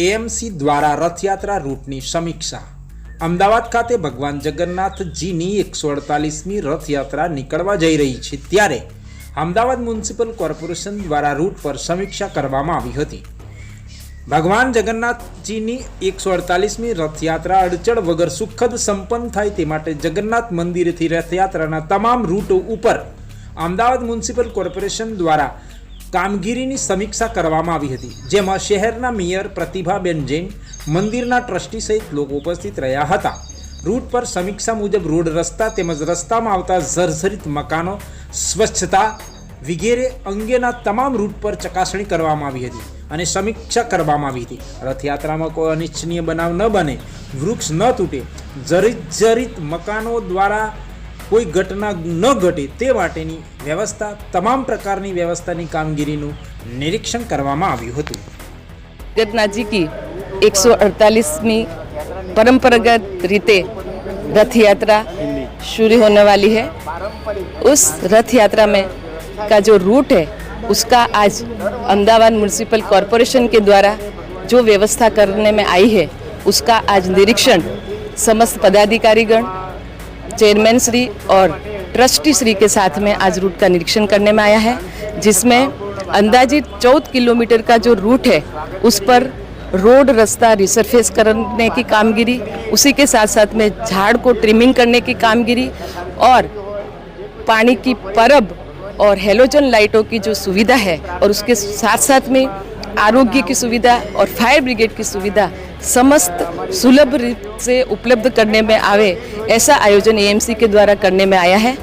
AMC દ્વારા રથયાત્રા રૂટની સમીક્ષા। અમદાવાદ ખાતે ભગવાન જગન્નાથજીની 148મી રથયાત્રા નીકળવા જઈ રહી છે, ત્યારે અમદાવાદ મ્યુનિસિપલ કોર્પોરેશન દ્વારા રૂટ પર સમીક્ષા કરવામાં આવી હતી। ભગવાન જગન્નાથજીની 148મી રથયાત્રા અડચણ વગર સુખદ સંપન્ન થાય તે માટે જગન્નાથ મંદિરથી રથયાત્રાના તમામ રૂટ ઉપર અમદાવાદ મ્યુનિસિપલ કોર્પોરેશન દ્વારા કામગીરીની સમીક્ષા કરવામાં આવી હતી, જેમાં શહેરના મેયર પ્રતિભાબેન જૈન, મંદિરના ટ્રસ્ટી સહિત લોકો ઉપસ્થિત રહ્યા હતા। રૂટ પર સમીક્ષા મુજબ રોડ, રસ્તા તેમજ રસ્તામાં આવતા જર્જરિત મકાનો, સ્વચ્છતા વગેરે અંગેના તમામ રૂટ પર ચકાસણી કરવામાં આવી હતી અને સમીક્ષા કરવામાં આવી હતી। રથયાત્રામાં કોઈ અનિચ્છનીય બનાવ ન બને, વૃક્ષ ન તૂટે, જર્જરિત મકાનો દ્વારા કોઈ ઘટના ન ઘટે તે માટેની વ્યવસ્થા, તમામ પ્રકારની વ્યવસ્થાની કામગીરીનું નિરીક્ષણ કરવામાં આવ્યું હતું। जगन्नाथ जी की 148वीं परंपरागत रीते रथ यात्रा शुरू होने वाली है। उस रथ यात्रा में का जो रूट है उसका आज अहमदाबाद म्यूनिसिपल कॉरपोरेशन के द्वारा जो व्यवस्था करने में आई है उसका आज निरीक्षण समस्त पदाधिकारीगण, चेयरमैन श्री और ट्रस्टी श्री के साथ में आज रूट का निरीक्षण करने में आया है, जिसमें अंदाजित 14 किलोमीटर का जो रूट है उस पर रोड, रास्ता रिसरफेस करने की कामगिरी, उसी के साथ साथ में झाड़ को ट्रिमिंग करने की कामगिरी और पानी की परब और हेलोजन लाइटों की जो सुविधा है और उसके साथ साथ में आरोग्य की सुविधा और फायर ब्रिगेड की सुविधा समस्त सुलभ रूप से उपलब्ध करने में आवे, ऐसा आयोजन एएमसी के द्वारा करने में आया है।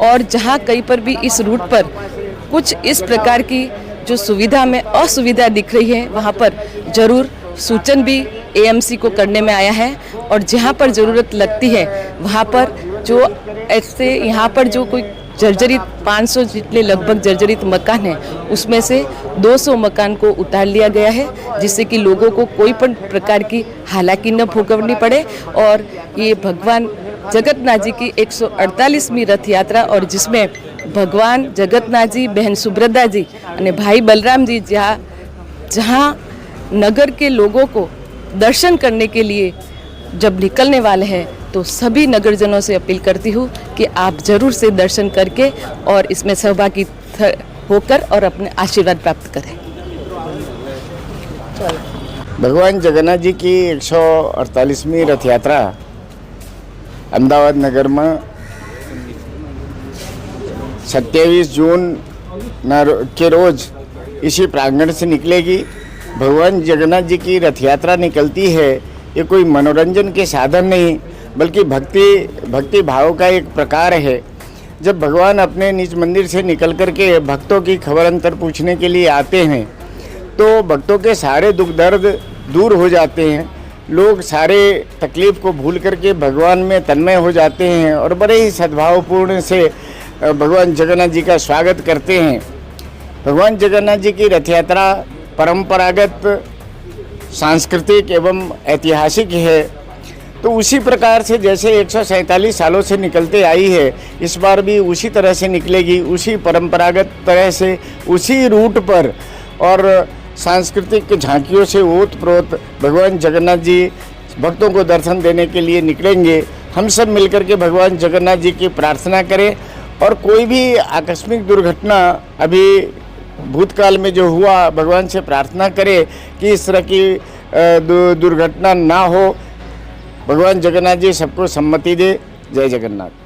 और जहाँ कहीं पर भी इस रूट पर कुछ इस प्रकार की जो सुविधा में असुविधा दिख रही है, वहाँ पर जरूर सूचन भी एएमसी को करने में आया है और जहाँ पर ज़रूरत लगती है वहाँ पर जो ऐसे यहाँ पर जो कोई जर्जरित 500 जितने लगभग जर्जरित मकान है उसमें से 200 मकान को उतार लिया गया है, जिससे कि लोगों को कोई पण प्रकार की हालाकी न भोगवनी पड़े। और ये भगवान जगन्नाथ जी की 148वीं रथ यात्रा और जिसमें भगवान जगन्नाथ जी, बहन सुभद्रा जी और भाई बलराम जी जहाँ नगर के लोगों को दर्शन करने के लिए जब निकलने वाले हैं, तो सभी नगरजनों से अपील करती हूँ कि आप जरूर से दर्शन करके और इसमें सहभागी होकर और अपने आशीर्वाद प्राप्त करें। भगवान जगन्नाथ जी की 148वीं रथ यात्रा अहमदाबाद नगर में 27 जून के रोज इसी प्रांगण से निकलेगी। भगवान जगन्नाथ जी की रथ यात्रा निकलती है, ये कोई मनोरंजन के साधन नहीं बल्कि भक्ति भाव का एक प्रकार है। जब भगवान अपने निज मंदिर से निकल कर के भक्तों की खबर अंतर पूछने के लिए आते हैं तो भक्तों के सारे दुख दर्द दूर हो जाते हैं। लोग सारे तकलीफ़ को भूल करके भगवान में तन्मय हो जाते हैं और बड़े ही सद्भावपूर्ण से भगवान जगन्नाथ जी का स्वागत करते हैं। भगवान जगन्नाथ जी की रथ यात्रा परंपरागत, सांस्कृतिक एवं ऐतिहासिक है। तो उसी प्रकार से जैसे 147 सालों से निकलते आई है, इस बार भी उसी तरह से निकलेगी, उसी परंपरागत तरह से, उसी रूट पर और सांस्कृतिक झांकियों से ओत-प्रोत भगवान जगन्नाथ जी भक्तों को दर्शन देने के लिए निकलेंगे। हम सब मिलकर के भगवान जगन्नाथ जी की प्रार्थना करें और कोई भी आकस्मिक दुर्घटना अभी भूतकाल में जो हुआ, भगवान से प्रार्थना करें कि इस तरह की दुर्घटना ना हो। भगवान जगन्नाथ जी सबको सम्मति दे। जय जगन्नाथ।